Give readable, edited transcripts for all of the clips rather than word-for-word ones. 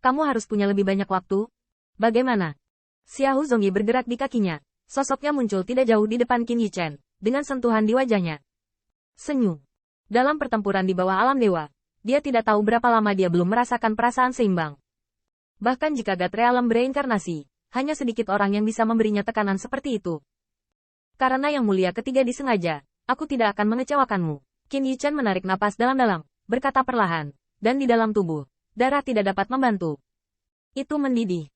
Kamu harus punya lebih banyak waktu. Bagaimana? Xiao Zongyi bergerak di kakinya. Sosoknya muncul tidak jauh di depan Qin Yichen, dengan sentuhan di wajahnya. Senyum. Dalam pertempuran di bawah alam dewa, dia tidak tahu berapa lama dia belum merasakan perasaan seimbang. Bahkan jika God Realm bereinkarnasi, hanya sedikit orang yang bisa memberinya tekanan seperti itu. Karena yang mulia ketiga disengaja, aku tidak akan mengecewakanmu. Qin Yichen menarik napas dalam-dalam, berkata perlahan, dan di dalam tubuh, darah tidak dapat membantu. Itu mendidih.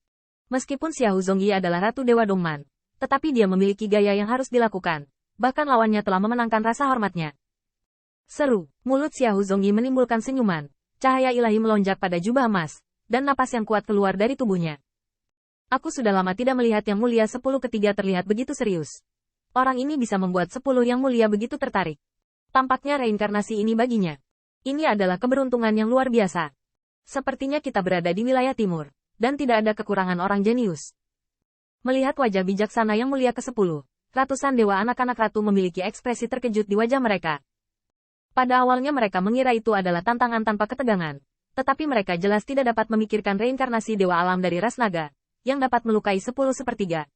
Meskipun Xiao Zongyi adalah Ratu Dewa Dongman, tetapi dia memiliki gaya yang harus dilakukan. Bahkan lawannya telah memenangkan rasa hormatnya. Seru, mulut Xiao Zongyi menimbulkan senyuman, cahaya ilahi melonjak pada jubah emas, dan napas yang kuat keluar dari tubuhnya. Aku sudah lama tidak melihat Yang Mulia 10 ketiga terlihat begitu serius. Orang ini bisa membuat 10 Yang Mulia begitu tertarik. Tampaknya reinkarnasi ini baginya. Ini adalah keberuntungan yang luar biasa. Sepertinya kita berada di wilayah timur, dan tidak ada kekurangan orang jenius. Melihat wajah bijaksana Yang Mulia ke-10, ratusan dewa anak-anak ratu memiliki ekspresi terkejut di wajah mereka. Pada awalnya mereka mengira itu adalah tantangan tanpa ketegangan, tetapi mereka jelas tidak dapat memikirkan reinkarnasi dewa alam dari ras naga, yang dapat melukai 10/3.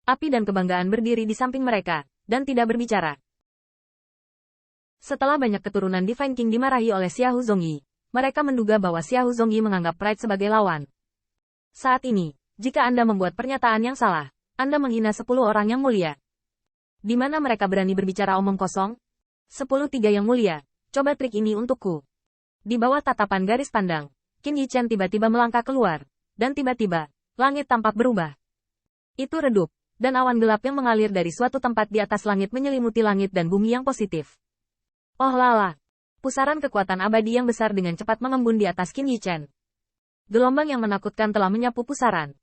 Api dan kebanggaan berdiri di samping mereka, dan tidak berbicara. Setelah banyak keturunan Divine King dimarahi oleh Xiao Zongyi, mereka menduga bahwa Xiao Zongyi menganggap Pride sebagai lawan. Saat ini, jika Anda membuat pernyataan yang salah, Anda menghina 10 orang yang mulia. Di mana mereka berani berbicara omong kosong? 10-3 yang mulia, coba trik ini untukku. Di bawah tatapan garis pandang, Qin Yichen tiba-tiba melangkah keluar, dan tiba-tiba, langit tampak berubah. Itu redup, dan awan gelap yang mengalir dari suatu tempat di atas langit menyelimuti langit dan bumi yang positif. Oh lala! Pusaran kekuatan abadi yang besar dengan cepat mengembun di atas Qin Yichen. Gelombang yang menakutkan telah menyapu pusaran.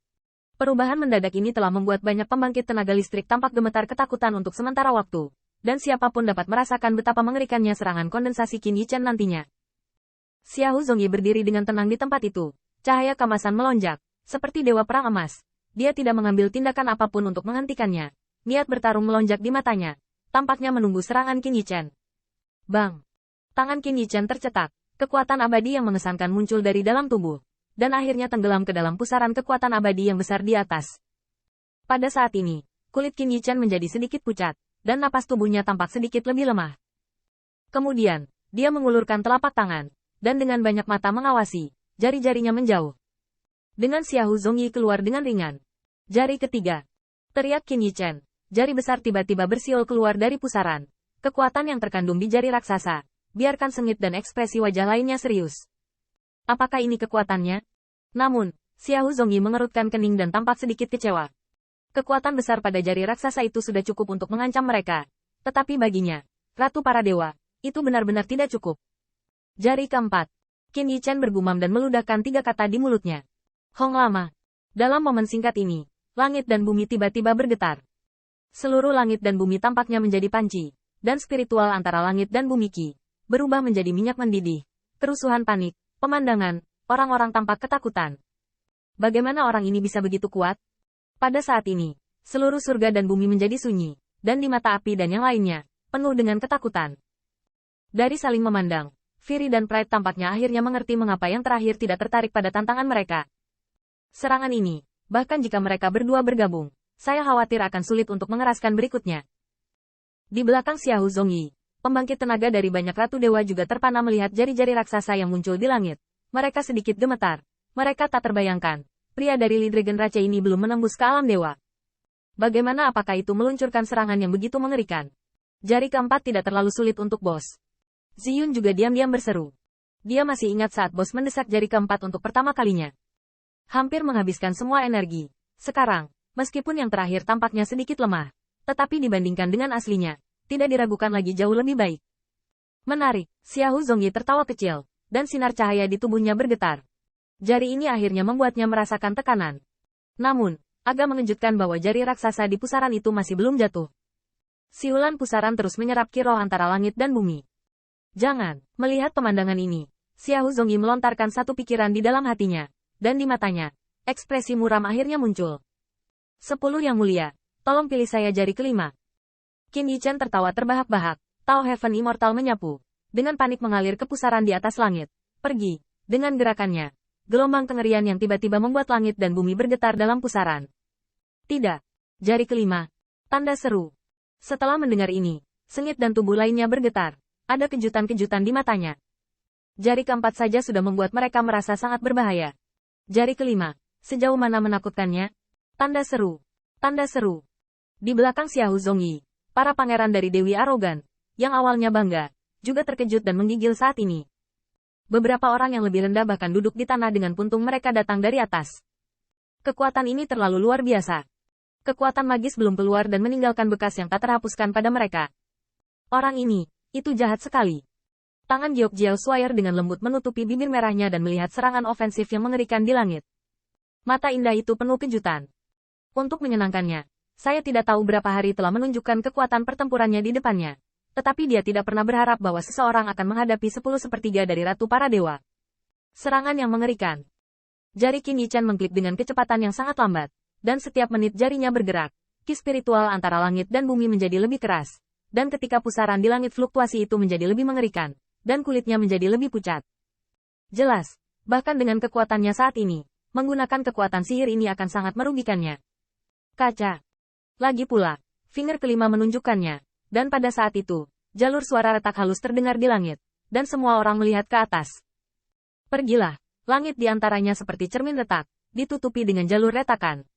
Perubahan mendadak ini telah membuat banyak pembangkit tenaga listrik tampak gemetar ketakutan untuk sementara waktu, dan siapapun dapat merasakan betapa mengerikannya serangan kondensasi Qin Yichen nantinya. Xiao Zongyi berdiri dengan tenang di tempat itu, cahaya kemasan melonjak, seperti dewa perang emas. Dia tidak mengambil tindakan apapun untuk menghentikannya. Niat bertarung melonjak di matanya. Tampaknya menunggu serangan Qin Yichen. Bang! Tangan Qin Yichen tercetak. Kekuatan abadi yang mengesankan muncul dari dalam tubuh. Dan akhirnya tenggelam ke dalam pusaran kekuatan abadi yang besar di atas. Pada saat ini, kulit Qin Yichen menjadi sedikit pucat, dan napas tubuhnya tampak sedikit lebih lemah. Kemudian, dia mengulurkan telapak tangan, dan dengan banyak mata mengawasi, jari-jarinya menjauh. Dengan Xiao Zongyi keluar dengan ringan. Jari ketiga. Teriak Qin Yichen. Jari besar tiba-tiba bersiul keluar dari pusaran. Kekuatan yang terkandung di jari raksasa. Biarkan sengit dan ekspresi wajah lainnya serius. Apakah ini kekuatannya? Namun, Xiao Zongyi mengerutkan kening dan tampak sedikit kecewa. Kekuatan besar pada jari raksasa itu sudah cukup untuk mengancam mereka. Tetapi baginya, Ratu para Dewa, itu benar-benar tidak cukup. Jari keempat. Qin Yichen bergumam dan meludahkan 3 kata di mulutnya. Hong lama. Dalam momen singkat ini, langit dan bumi tiba-tiba bergetar. Seluruh langit dan bumi tampaknya menjadi panci, dan spiritual antara langit dan bumi Qi berubah menjadi minyak mendidih. Kerusuhan panik, pemandangan, orang-orang tampak ketakutan. Bagaimana orang ini bisa begitu kuat? Pada saat ini, seluruh surga dan bumi menjadi sunyi, dan di mata api dan yang lainnya, penuh dengan ketakutan. Dari saling memandang, Fury dan Pride tampaknya akhirnya mengerti mengapa yang terakhir tidak tertarik pada tantangan mereka. Serangan ini, bahkan jika mereka berdua bergabung, saya khawatir akan sulit untuk mengeraskan berikutnya. Di belakang Xiao Zongyi, pembangkit tenaga dari banyak ratu dewa juga terpana melihat jari-jari raksasa yang muncul di langit. Mereka sedikit gemetar. Mereka tak terbayangkan, pria dari Li Dragon Rache ini belum menembus ke alam dewa. Bagaimana apakah itu meluncurkan serangan yang begitu mengerikan? Jari keempat tidak terlalu sulit untuk bos. Ziyun juga diam-diam berseru. Dia masih ingat saat bos mendesak jari keempat untuk pertama kalinya. Hampir menghabiskan semua energi. Sekarang, meskipun yang terakhir tampaknya sedikit lemah, tetapi dibandingkan dengan aslinya, tidak diragukan lagi jauh lebih baik. Menarik, Xiao Zongyi tertawa kecil, dan sinar cahaya di tubuhnya bergetar. Jari ini akhirnya membuatnya merasakan tekanan. Namun, agak mengejutkan bahwa jari raksasa di pusaran itu masih belum jatuh. Siulan pusaran terus menyerap kiroh antara langit dan bumi. Jangan, melihat pemandangan ini, Xiao Zongyi melontarkan satu pikiran di dalam hatinya. Dan di matanya, ekspresi muram akhirnya muncul. 10 yang mulia, tolong pilih saya jari kelima. Qin Yichen tertawa terbahak-bahak. Tao Heaven Immortal menyapu. Dengan panik mengalir ke pusaran di atas langit. Pergi. Dengan gerakannya, gelombang kengerian yang tiba-tiba membuat langit dan bumi bergetar dalam pusaran. Tidak. Jari kelima. Tanda seru. Setelah mendengar ini, sengit dan tubuh lainnya bergetar. Ada kejutan-kejutan di matanya. Jari keempat saja sudah membuat mereka merasa sangat berbahaya. Jari kelima. Sejauh mana menakutkannya? Tanda seru. Tanda seru. Di belakang Xiahou Zongyi, para pangeran dari Dewi Arogan, yang awalnya bangga, juga terkejut dan menggigil saat ini. Beberapa orang yang lebih rendah bahkan duduk di tanah dengan puntung mereka datang dari atas. Kekuatan ini terlalu luar biasa. Kekuatan magis belum keluar dan meninggalkan bekas yang tak terhapuskan pada mereka. Orang ini, itu jahat sekali. Tangan Giok Jiao Swire dengan lembut menutupi bibir merahnya dan melihat serangan ofensif yang mengerikan di langit. Mata indah itu penuh kejutan. Untuk menyenangkannya, saya tidak tahu berapa hari telah menunjukkan kekuatan pertempurannya di depannya. Tetapi dia tidak pernah berharap bahwa seseorang akan menghadapi 10/3 dari Ratu Para Dewa. Serangan yang mengerikan. Jari Qin Yichan mengklip dengan kecepatan yang sangat lambat, dan setiap menit jarinya bergerak. Ki spiritual antara langit dan bumi menjadi lebih keras, dan ketika pusaran di langit fluktuasi itu menjadi lebih mengerikan, dan kulitnya menjadi lebih pucat. Jelas, bahkan dengan kekuatannya saat ini, menggunakan kekuatan sihir ini akan sangat merugikannya. Kaca. Lagi pula, finger kelima menunjukkannya, dan pada saat itu, jalur suara retak halus terdengar di langit, dan semua orang melihat ke atas. Pergilah, langit di antaranya seperti cermin retak, ditutupi dengan jalur retakan.